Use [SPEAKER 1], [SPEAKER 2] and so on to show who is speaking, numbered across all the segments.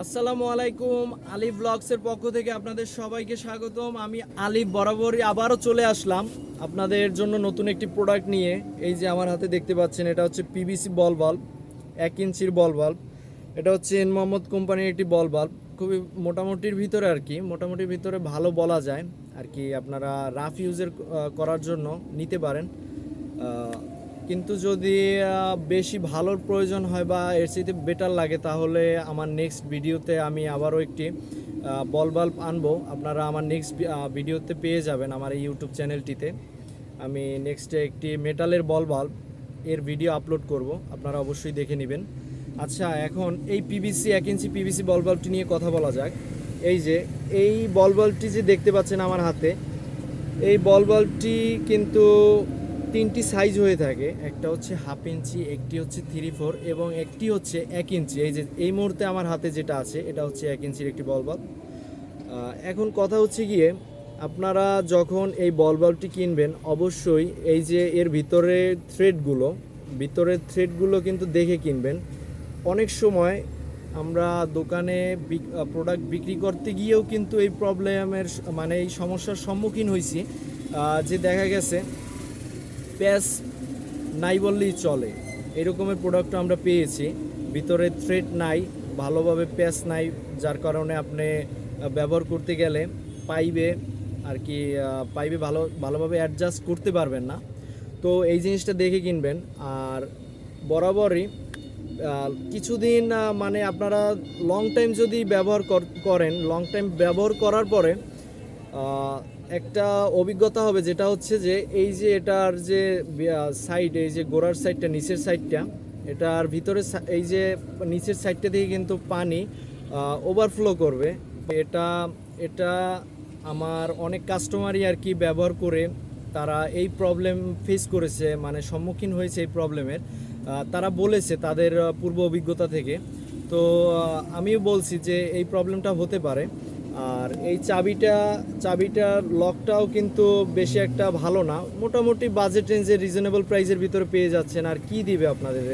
[SPEAKER 1] আসসালামু আলাইকুম। আলিফ ব্লগসের পক্ষ থেকে আপনাদের সবাইকে স্বাগতম। আমি আলিফ বরাবরই আবারও চলে আসলাম আপনাদের জন্য নতুন একটি প্রোডাক্ট নিয়ে। এই যে আমার হাতে দেখতে পাচ্ছেন, এটা হচ্ছে পিভিসি বল বাল্ব, 1 ইঞ্চির বল বাল্ব। এটা হচ্ছে এন মোহাম্মদ কোম্পানির একটি বল বাল্ব, খুবই মোটামুটির ভিতরে আর কি, মোটামুটির ভিতরে ভালো বলা যায় আর কি। আপনারা রাফ ইউজের করার জন্য নিতে পারেন। কিন্তু যদি বেশি ভালোর প্রয়োজন হয় বা এর চাইতে বেটার লাগে, তাহলে আমার নেক্সট ভিডিওতে আমি আবারও একটি বল বাল্ব আনবো। আপনারা আমার নেক্সট ভিডিওতে পেয়ে যাবেন আমার এই ইউটিউব চ্যানেলটিতে। আমি নেক্সটে একটি মেটালের বল বাল্ব এর ভিডিও আপলোড করব, আপনারা অবশ্যই দেখে নেবেন। আচ্ছা, এখন এই পিভিসি 1 ইঞ্চি পিভিসি বল বাল্বটি নিয়ে কথা বলা যাক। এই বল বাল্বটি যে দেখতে পাচ্ছেন আমার হাতে, এই বল বাল্বটি কিন্তু 3টি সাইজ হয়ে থাকে। একটা হচ্ছে 1/2 ইঞ্চি, একটি হচ্ছে 3/4 এবং একটি হচ্ছে 1 ইঞ্চি। এই যে এই মুহূর্তে আমার হাতে যেটা আছে, এটা হচ্ছে 1 ইঞ্চির একটি বল বাল্ব। এখন কথা হচ্ছে গিয়ে, আপনারা যখন এই বল বাল্বটি কিনবেন, অবশ্যই এই যে এর ভিতরের থ্রেডগুলো কিন্তু দেখে কিনবেন। অনেক সময় আমরা দোকানে প্রোডাক্ট বিক্রি করতে গিয়েও কিন্তু এই প্রবলেমের মানে এই সমস্যার সম্মুখীন হয়েছি, যে দেখা গেছে প্যাচ নাই বললেই চলে, এরকমের প্রোডাক্ট আমরা পেয়েছি। ভিতরে থ্রেড নাই, ভালোভাবে প্যাচ নাই, যার কারণে আপনি ব্যবহার করতে গেলে পাইপে আর কি ভালোভাবে অ্যাডজাস্ট করতে পারবেন না। তো এই জিনিসটা দেখে কিনবেন। আর বরাবরই কিছুদিন মানে আপনারা লং টাইম যদি ব্যবহার করেন, লং টাইম ব্যবহার করার পরে একটা অভিজ্ঞতা হবে, যেটা হচ্ছে যে এই যে এটার যে সাইড, এই যে গোড়ার সাইডটা, নিচের সাইডটা, এটার ভিতরে এই যে নিচের সাইডটা থেকে কিন্তু পানি ওভারফ্লো করবে। এটা এটা আমার অনেক কাস্টমারই আর কি ব্যবহার করে তারা এই প্রবলেম ফেস করেছে, মানে সম্মুখীন হয়েছে এই প্রবলেমের। তারা বলেছে তাদের পূর্ব অভিজ্ঞতা থেকে। তো আমিও বলছি যে এই প্রবলেমটা হতে পারে। আর এই চাবিটার লকটাও কিন্তু বেশি একটা ভালো না, মোটামুটি বাজেট রেঞ্জে রিজনেবল প্রাইসের ভিতরে পেয়ে যাচ্ছেন। আর কি দিবে আপনাদের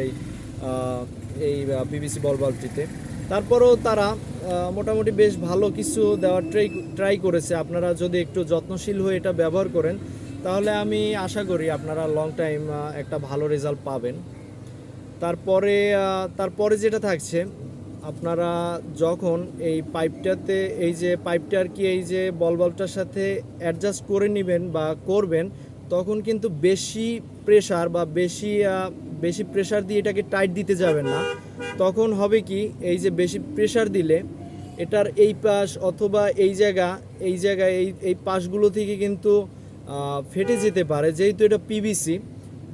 [SPEAKER 1] এই পিভিসি বল বাল্বটিতে? তারপরেও তারা মোটামুটি বেশ ভালো কিছু দেওয়ার ট্রাই করেছে। আপনারা যদি একটু যত্নশীল হয়ে এটা ব্যবহার করেন, তাহলে আমি আশা করি আপনারা লং টাইম একটা ভালো রেজাল্ট পাবেন। তারপরে যেটা থাকছে, আপনারা যখন এই পাইপটাতে, এই যে পাইপটা আর কি এই যে বল বাল্বটার সাথে অ্যাডজাস্ট করে নেবেন বা করবেন, তখন কিন্তু বেশি প্রেশার বা বেশি প্রেশার দিয়ে এটাকে টাইট দিতে যাবেন না। তখন হবে কি, এই যে বেশি প্রেশার দিলে এটার এই পাশ অথবা এই পাশগুলো থেকে কিন্তু ফেটে যেতে পারে, যেহেতু এটা পিভিসি।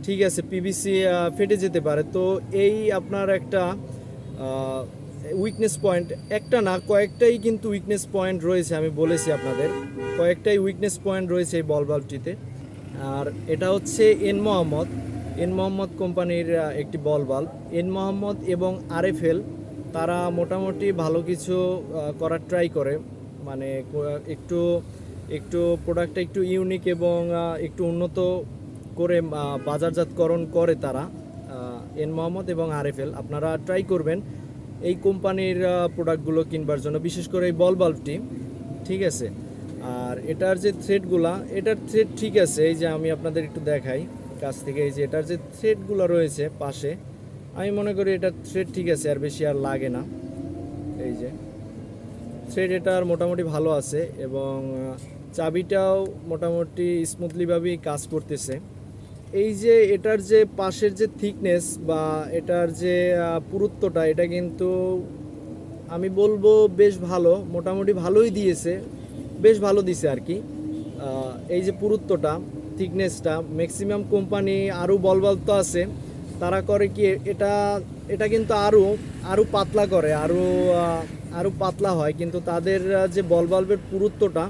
[SPEAKER 1] ঠিক আছে, পিভিসি ফেটে যেতে পারে। তো এই আপনার একটা উইকনেস পয়েন্ট, একটা না কয়েকটাই কিন্তু উইকনেস পয়েন্ট রয়েছে। আমি বলেছি আপনাদের, কয়েকটাই উইকনেস পয়েন্ট রয়েছে এই বল বাল্বটিতে। আর এটা হচ্ছে এন মোহাম্মদ কোম্পানির একটি বল বাল্ব। এন মোহাম্মদ এবং আরএফএল তারা মোটামুটি ভালো কিছু করার ট্রাই করে, মানে একটু একটু প্রোডাক্টটা একটু ইউনিক এবং একটু উন্নত করে বাজারজাতকরণ করে তারা, এন মোহাম্মদ এবং আরএফএল। আপনারা ট্রাই করবেন এই কোম্পানির প্রোডাক্টগুলো কিনবার জন্য, বিশেষ করে এই বল বাল্বটি। ঠিক আছে। আর এটার যে এটার থ্রেড ঠিক আছে, এই যে আমি আপনাদের একটু দেখাই কাছ থেকে। এই যে এটার যে থ্রেডগুলো রয়েছে পাশে, আমি মনে করি এটার থ্রেড ঠিক আছে, আর বেশি আর লাগে না। এই যে থ্রেড এটার মোটামুটি ভালো আছে এবং চাবিটাও মোটামুটি স্মুথলিভাবেই কাজ করতেছে। এই যে এটার যে পাশের যে থিকনেস বা এটার যে পুরুত্বটা, এটা কিন্তু আমি বলবো বেশ ভালো, মোটামুটি ভালোই দিয়েছে, বেশ ভালো দিছে আর কি। এই যে পুরুত্বটা, থিকনেসটা, ম্যাক্সিমাম কোম্পানি আরও বল বাল্ব তো আছে, তারা করে কি এটা কিন্তু আরও পাতলা করে, আরও পাতলা হয়। কিন্তু তাদের যে বল বাল্বের পুরুত্বটা,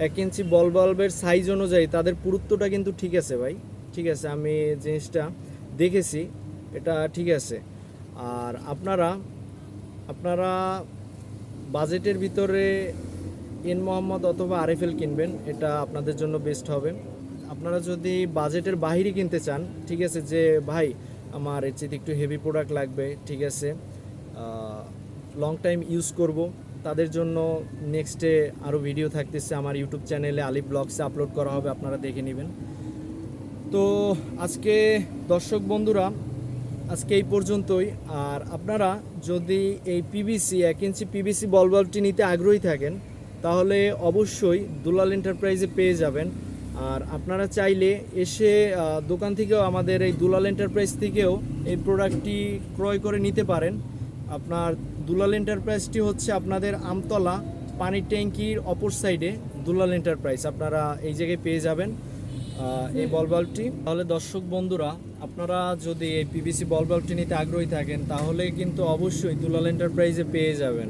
[SPEAKER 1] 1 ইঞ্চি বল বাল্বের সাইজ অনুযায়ী তাদের পুরুত্বটা কিন্তু ঠিক আছে ভাই, ঠিক আছে। আমি জিনিসটা দেখেছি, এটা ঠিক আছে। আর আপনারা বাজেটের ভিতরে এন মোহাম্মদ অথবা আরএফএল কিনবেন, এটা আপনাদের জন্য বেস্ট হবে। আপনারা যদি বাজেটের বাইরে কিনতে চান, ঠিক আছে, যে ভাই আমার এর চেয়ে একটু হেভি প্রোডাক্ট লাগবে, ঠিক আছে, লং টাইম ইউজ করব তাদের জন্য নেক্সটে আরও ভিডিও থাকতেছে আমার ইউটিউব চ্যানেলে আলিফ ব্লগসে আপলোড করা হবে, আপনারা দেখে নেবেন। তো আজকে দর্শক বন্ধুরা আজকে এই পর্যন্তই। আর আপনারা যদি এই পিভিসি 1 ইঞ্চি পিভিসি বল বাল্বটি নিতে আগ্রহী থাকেন তাহলে অবশ্যই দুলাল এন্টারপ্রাইজে পেয়ে যাবেন। আর আপনারা চাইলে এসে দোকান থেকেও আমাদের এই দুলাল এন্টারপ্রাইজ থেকেও এই প্রোডাক্টটি ক্রয় করে নিতে পারেন। আপনার দুলাল এন্টারপ্রাইজটি হচ্ছে আপনাদের আমতলা পানির ট্যাঙ্কির অপর সাইডে দুলাল এন্টারপ্রাইজ, আপনারা এই জায়গায় পেয়ে যাবেন এই বল বাল্বটি। তাহলে দর্শক বন্ধুরা আপনারা যদি এই পিভিসি বল বাল্বটি নিতে আগ্রহী থাকেন তাহলে কিন্তু অবশ্যই দুলাল এন্টারপ্রাইজে পেয়ে যাবেন।